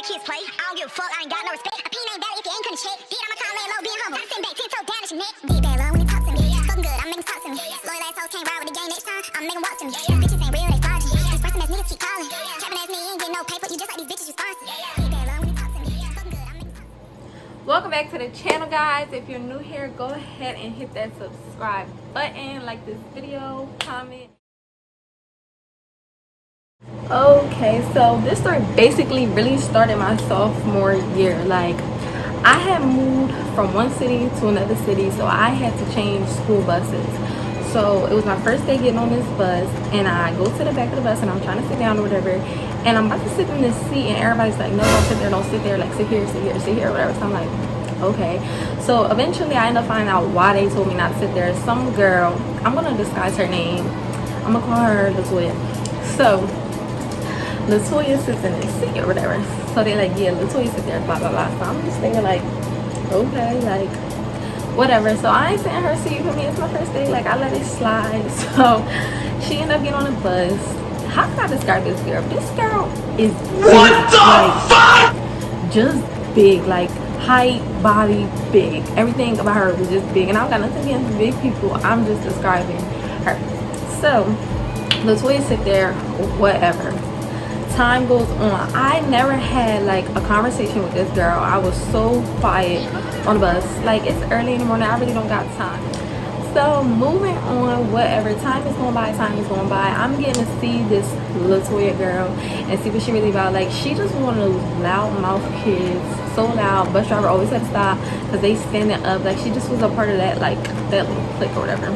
the kids play. I don't give a fuck, I ain't got no respect. A peen ain't valid if you ain't couldn't check. Did I'ma call low, being humble. I sitting back, 10 toes down at your neck. Deep bad love when you talk to me. Fucking good, I'm making talk to me. Loyal assholes can't ride with the game next time. I'm making walk to me. These bitches ain't real, they fraudulent. These person ass niggas keep calling. Capping ass me, you ain't getting no paper. You just like these bitches responsive. Deep bad love when you talk to me. Fucking good, I'm making talk to me. Welcome back to the channel, guys. If you're new here, go ahead and hit that subscribe button, like this video, comment. Okay, so this story basically really started my sophomore year. Like, I had moved from one city to another city, so I had to change school buses. So it was my first day getting on this bus, and I go to the back of the bus and I'm trying to sit down or whatever, and I'm about to sit in this seat, and everybody's like, no, don't sit there, don't sit there, like sit here, sit here, sit here, whatever. So I'm like, okay. So eventually I end up finding out why they told me not to sit there. Some girl, I'm gonna disguise her name, I'm gonna call her Latoya. So Latoya sits in this seat or whatever. So they like, yeah, Latoya sit there, blah blah blah. So I'm just thinking like, okay, like whatever. So I ain't sitting in her seat. For me, it's my first day, like I let it slide. So she ended up getting on the bus. How can I describe this girl? This girl is big, what the fuck? Just big, like height, body, big. Everything about her was just big, and I've got nothing against big people. I'm just describing her. So Latoya sit there, whatever. Time goes on. I never had like a conversation with this girl. I was so quiet on the bus. Like, it's early in the morning, I really don't got time. So moving on, whatever, time is going by, time is going by. I'm getting to see this Latoya girl and see what she really about. Like, she just one of those loud mouth kids, so loud. Bus driver always had to stop because they standing up. Like, she just was a part of that, like that little clique or whatever.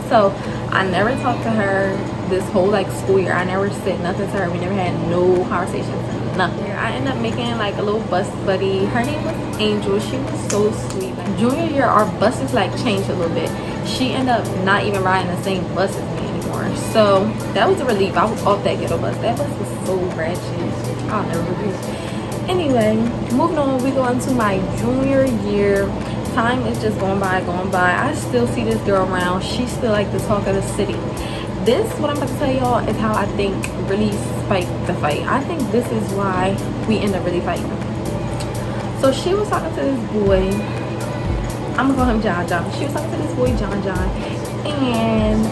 So I never talked to her this whole like school year. I never said nothing to her. We never had no conversations, nothing. I ended up making like a little bus buddy. Her name was Angel. She was so sweet. Like, junior year, our buses like changed a little bit. She ended up not even riding the same bus as me anymore. So that was a relief. I was off that ghetto bus. That bus was so ratchet. I'll never forget. Anyway, moving on, we go into my junior year. Time is just going by, going by. I still see this girl around. She's still like the talk of the city. This, what I'm about to tell y'all, is how I think really spiked the fight. I think this is why we end up really fighting. So she was talking to this boy. I'm gonna call him John John. She was talking to this boy John John, and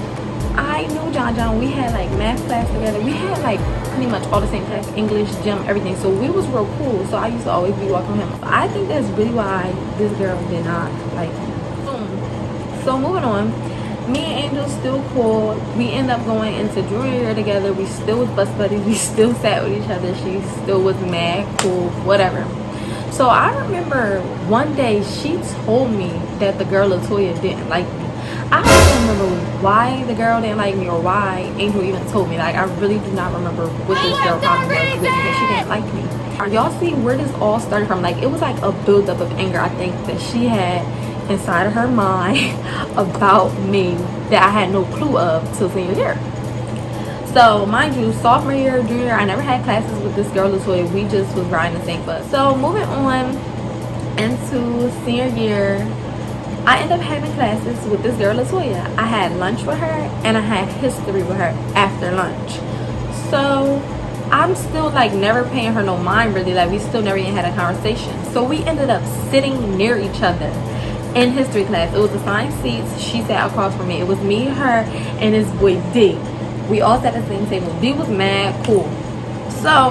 I knew John John. We had like math class together. We had like pretty much all the same class, English, gym, everything. So we was real cool. So I used to always be walking with him. I think that's really why this girl did not like me. Boom. So moving on. Me and Angel still cool. We end up going into junior year together. We still was bus buddies. We still sat with each other. She still was mad, cool, whatever. So I remember one day she told me that the girl Latoya didn't like me. I don't remember why the girl didn't like me or why Angel even told me. Like, I really do not remember what this girl problem was with because she didn't like me. Y'all see where this all started from? Like, it was like a buildup of anger, I think, that she had inside of her mind about me that I had no clue of till senior year. So mind you, sophomore year, junior year, I never had classes with this girl Latoya. We just was riding the same bus. So moving on into senior year, I ended up having classes with this girl Latoya. I had lunch with her and I had history with her after lunch. So I'm still like never paying her no mind really. Like, we still never even had a conversation. So we ended up sitting near each other in history class. It was assigned seats. She sat across from me. It was me, her, and this boy D. We all sat at the same table. D was mad cool. So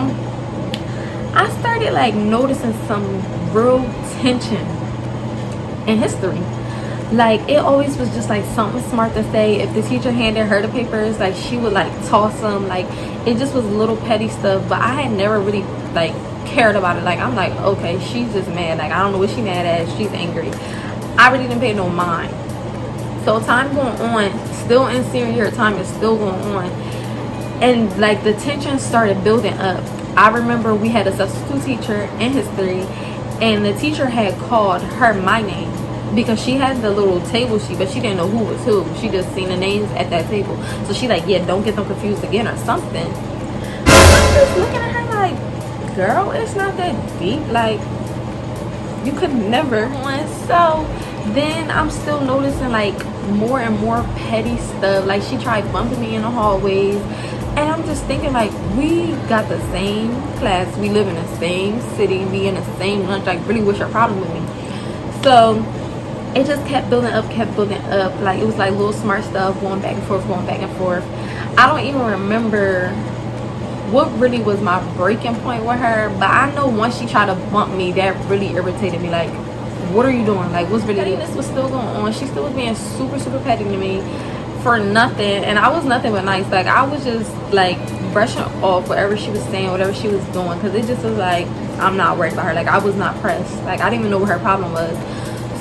I started like noticing some real tension in history. Like, it always was just like something smart to say. If the teacher handed her the papers, like she would like toss them. Like, it just was little petty stuff. But I had never really like cared about it. Like, I'm like, okay, she's just mad. Like, I don't know what she mad at. She's angry. I really didn't pay no mind. So time going on, still in senior year, time is still going on, and like the tension started building up. I remember we had a substitute teacher in history, and the teacher had called her my name because she had the little table sheet, but she didn't know who was who. She just seen the names at that table. So she like, yeah, don't get them confused again or something. I'm just looking at her like, girl, it's not that deep. Like, you could never. So then I'm still noticing like more and more petty stuff. Like, she tried bumping me in the hallways. And I'm just thinking, like, we got the same class, we live in the same city, we in the same lunch. Like, really, what's your problem with me? So it just kept building up, like, it was like little smart stuff going back and forth. I don't even remember what really was my breaking point with her, but I know once she tried to bump me, that really irritated me. Like, what are you doing? Like, what's really, this was still going on. She still was being super petty to me for nothing, and I was nothing but nice. Like, I was just like brushing off whatever she was saying, whatever she was doing, because it just was like, I'm not worried about her. Like, I was not pressed. Like, I didn't even know what her problem was.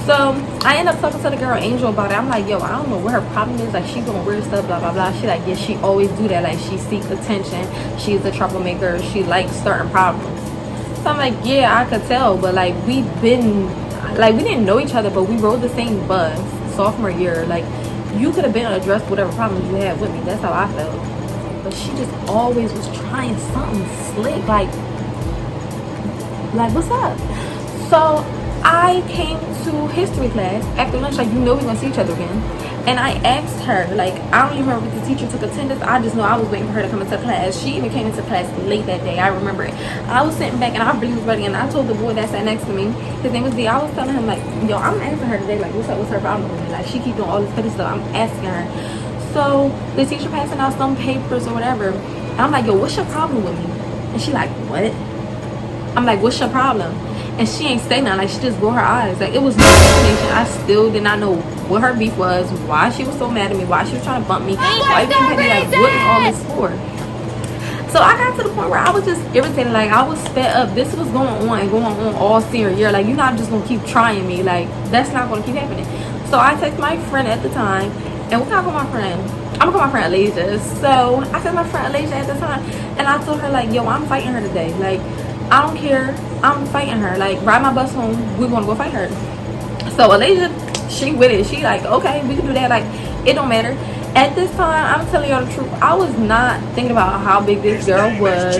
So I ended up talking to the girl Angel about it. I'm like, yo, I don't know what her problem is. Like, she doing weird stuff, blah blah blah. She like, yeah, she always do that. Like, she seeks attention, she's a troublemaker, she likes starting problems. So I'm like, yeah, I could tell, but like, we didn't know each other, but we rode the same bus sophomore year. Like, you could have been addressed whatever problems you had with me. That's how I felt. But she just always was trying something slick. Like what's up? So I came to history class after lunch. Like, we're gonna see each other again. And I asked her, like, I don't even remember if the teacher took attendance. I just know I was waiting for her to come into class. She even came into class late that day. I remember it. I was sitting back and I really was ready. And I told the boy that sat next to me, his name was D. I was telling him, like, yo, I'm asking her today, like, what's up? What's her problem with me? Like, she keep doing all this petty stuff. I'm asking her. So the teacher passing out some papers or whatever. And I'm like, yo, what's your problem with me? And she like, what? I'm like, what's your problem? And she ain't say nothing. Like, she just rolled her eyes. Like, it was no explanation. I still did not know what her beef was, why she was so mad at me, why she was trying to bump me, why you being petty, like, what is all this for? So I got to the point where I was just irritated. Like, I was fed up. This was going on all senior year. Like, you're not just gonna keep trying me. Like, that's not gonna keep happening. So I texted my friend at the time, and what can I call my friend? I'm gonna call my friend Alasia. So I said my friend Alasia at the time, and I told her, like, yo, I'm fighting her today. Like, I don't care, I'm fighting her. Like, ride my bus home, we want to go fight her. So Alasia, she with it. She like, okay, we can do that. Like, it don't matter. At this time, I'm telling y'all the truth, I was not thinking about how big this girl was,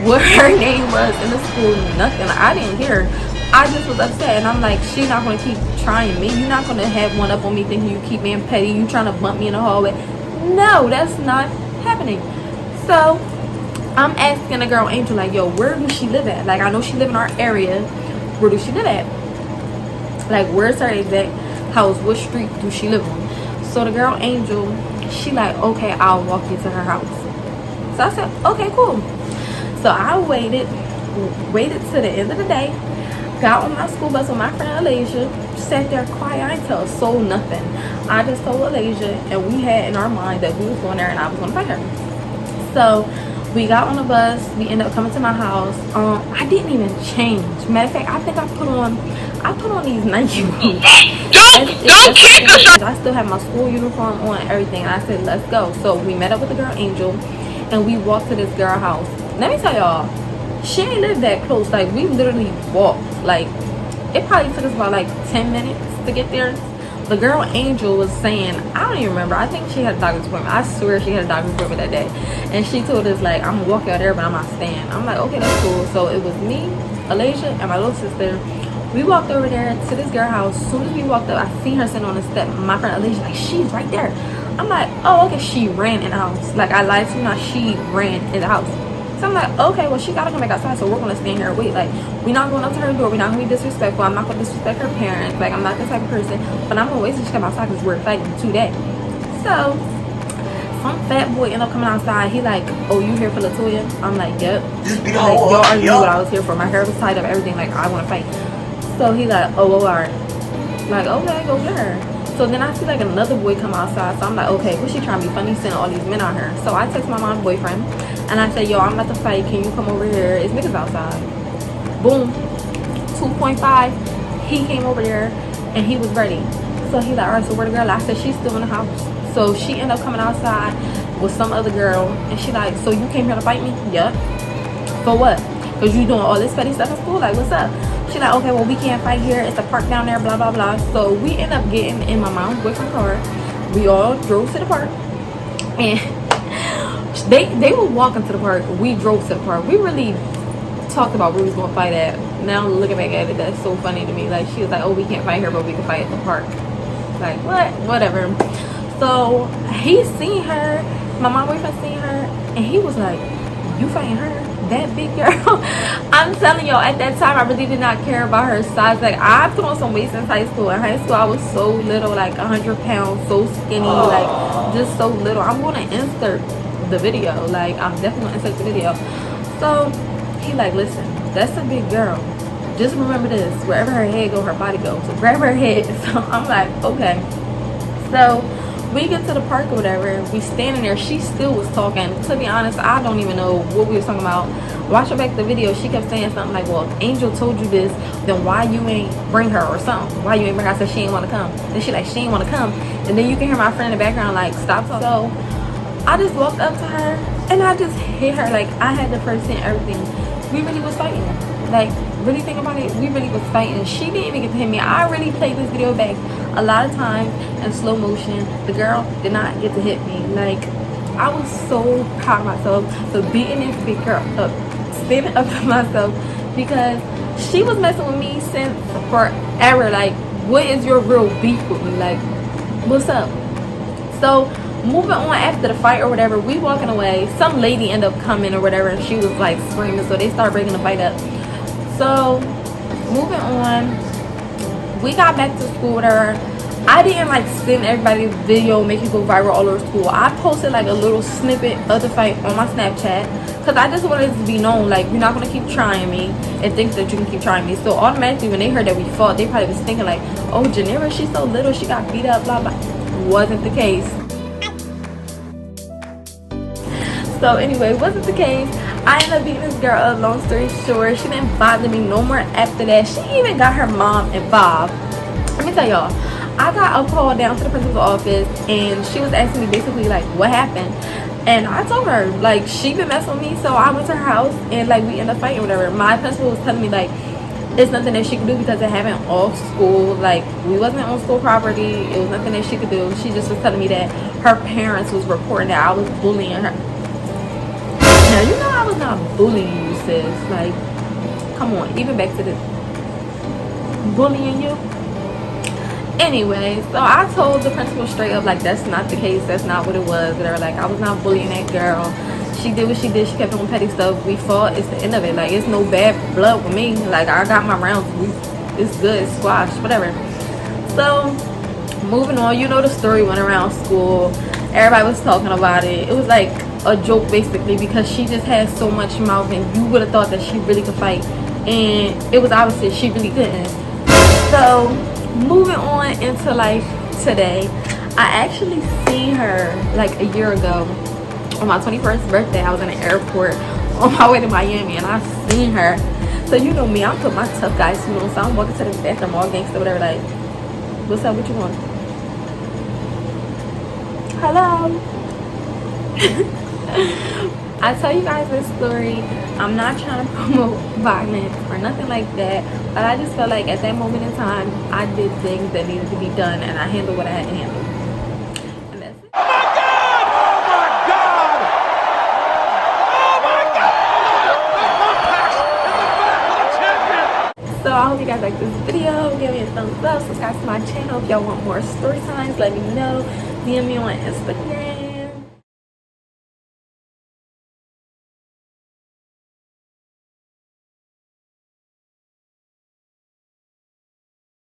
what her name was in the school, nothing. Like, I didn't care. I just was upset, and I'm like, she's not gonna keep trying me. You're not gonna have one up on me thinking you keep being petty, you trying to bump me in the hallway. No, that's not happening. So I'm asking the girl Angel, like, yo, where does she live at? Like, I know she live in our area. Where does she live at? Like, where's her exact house? What street do she live on? So the girl Angel, she like, okay, I'll walk you to her house. So I said, okay, cool. So I waited to the end of the day, got on my school bus with my friend Alasia, sat there quiet. I ain't tell a soul nothing. I just told Alasia, and we had in our mind that we was going there and I was going to fight her. So we got on the bus, we ended up coming to my house. I didn't even change. Matter of fact, I think I put on these Nike boots. I still have my school uniform on and everything, and I said, let's go. So we met up with the girl Angel, and we walked to this girl house. Let me tell y'all, she ain't live that close. Like, we literally walked. Like, it probably took us about like 10 minutes to get there. The girl Angel was saying, I don't even remember, I think she had a doctor's appointment. I swear she had a doctor's appointment that day. And she told us, like, I'm gonna walk out there, but I'm not staying. I'm like, okay, that's cool. So it was me, Alasia, and my little sister. We walked over there to this girl house. As soon as we walked up, I seen her sitting on the step. My friend Alasia, like, she's right there. I'm like, oh, okay. She ran in the house. Like, I lied to you, not she ran in the house. So I'm like, okay, well, she gotta come back outside, so we're gonna stand here and wait. Like, we're not going up to her door, we're not gonna be disrespectful, I'm not gonna disrespect her parents. Like, I'm not the type of person, but I'm gonna wait till she come outside because we're fighting today. So some fat boy ended up coming outside. He like, oh, you here for Latoya? I'm like, yep. Like, y'all already knew what I was here for. My hair was tied up, everything. Like, I want to fight. So he like, oh, all right. Like, okay, go get her. So then I see like another boy come outside. So I'm like, okay, what's she trying to be funny, sending all these men on her? So I text my mom's boyfriend and I said, yo, I'm about to fight, can you come over here? It's niggas outside. Boom. 2.5. He came over there and he was ready. So he like, all right, so where the girl? I said, she's still in the house. So she ended up coming outside with some other girl, and she like, so you came here to fight me? Yup. For what? Because you doing all this petty stuff in school? Like, what's up? She like, okay, well, we can't fight here. It's a park down there, blah, blah, blah. So we end up getting in my mom's boyfriend's car. We all drove to the park. And they were walking to the park. We drove to the park. We really talked about where we was going to fight at. Now looking back at it, that's so funny to me. Like, she was like, oh, we can't fight here, but we can fight at the park. Like, what? Whatever. So he seen her. My mom boyfriend seen her, and And he was like, you fighting her? That big girl? I'm telling y'all, at that time I really did not care about her size. Like, I've thrown some weight since high school. In high school I was so little, like 100 pounds, so skinny, like just so little. I'm gonna insert the video, like I'm definitely gonna insert the video. So he like, listen, that's a big girl, just remember this, wherever her head go, her body goes, so grab her head. So I'm like, okay. So we get to the park or whatever, we standing there, she still was talking. To be honest, I don't even know what we was talking about. Watching back the video, she kept saying something like, well, if Angel told you this, then why you ain't bring her, or something. Why you ain't bring her? I said she ain't want to come. Then she like, she ain't want to come. And then you can hear my friend in the background like, stop talking. So I just walked up to her and I just hit her. Like, I had the first and everything. We really was fighting. Like, really think about it, we really was fighting. She didn't even get to hit me. I really played this video back a lot of times in slow motion. The girl did not get to hit me. Like, I was so proud of myself for beating this big girl up, standing up to myself, because she was messing with me since forever. Like, what is your real beef with me? Like, what's up? So moving on, after the fight or whatever, we walking away, some lady ended up coming or whatever, and she was like screaming, so they started breaking the fight up. So moving on, we got back to school with her. I didn't like send everybody's video, make it go viral all over school. I posted like a little snippet of the fight on my Snapchat, because I just wanted it to be known, like, you're not going to keep trying me and think that you can keep trying me. So automatically when they heard that we fought, they probably was thinking like, oh, Janira, she's so little, she got beat up, blah blah. Wasn't the case. So anyway, wasn't the case. I ended up beating this girl up. Long story short, she didn't bother me no more after that. She even got her mom involved. Let me tell y'all, I got a call down to the principal's office, and she was asking me basically like, what happened? And I told her, like, she been messing with me. So I went to her house and like we ended up fighting or whatever. My principal was telling me like, it's nothing that she could do because it happened off school. Like, we wasn't on school property. It was nothing that she could do. She just was telling me that her parents was reporting that I was bullying her. Now, you know I was not bullying you, sis. Like, come on, even back to this bullying you. Anyway, so I told the principal straight up, like, that's not the case, that's not what it was, whatever. Like, I was not bullying that girl. She did what she did, she kept doing petty stuff. We fought, it's the end of it. Like, it's no bad blood with me. Like, I got my rounds, it's good, it's squash, whatever. So moving on, you know the story went around school, everybody was talking about it. It was like a joke basically, because she just had so much mouth, and you would have thought that she really could fight, and it was obvious she really couldn't. So moving on into like today, I actually seen her like a year ago on my 21st birthday. I was in an airport on my way to Miami, and I seen her. So you know me, I'm putting my tough guy suit on, so I'm walking to the bathroom all gangster, whatever, like, what's up, what you want? Hello. I tell you guys this story, I'm not trying to promote violence or nothing like that, but I just felt like at that moment in time I did things that needed to be done, and I handled what I had to handle, and that's it. Oh my God! Oh my God! Oh my God! So I hope you guys like this video. Give me a thumbs up, subscribe to my channel. If y'all want more story times, let me know. DM me on Instagram.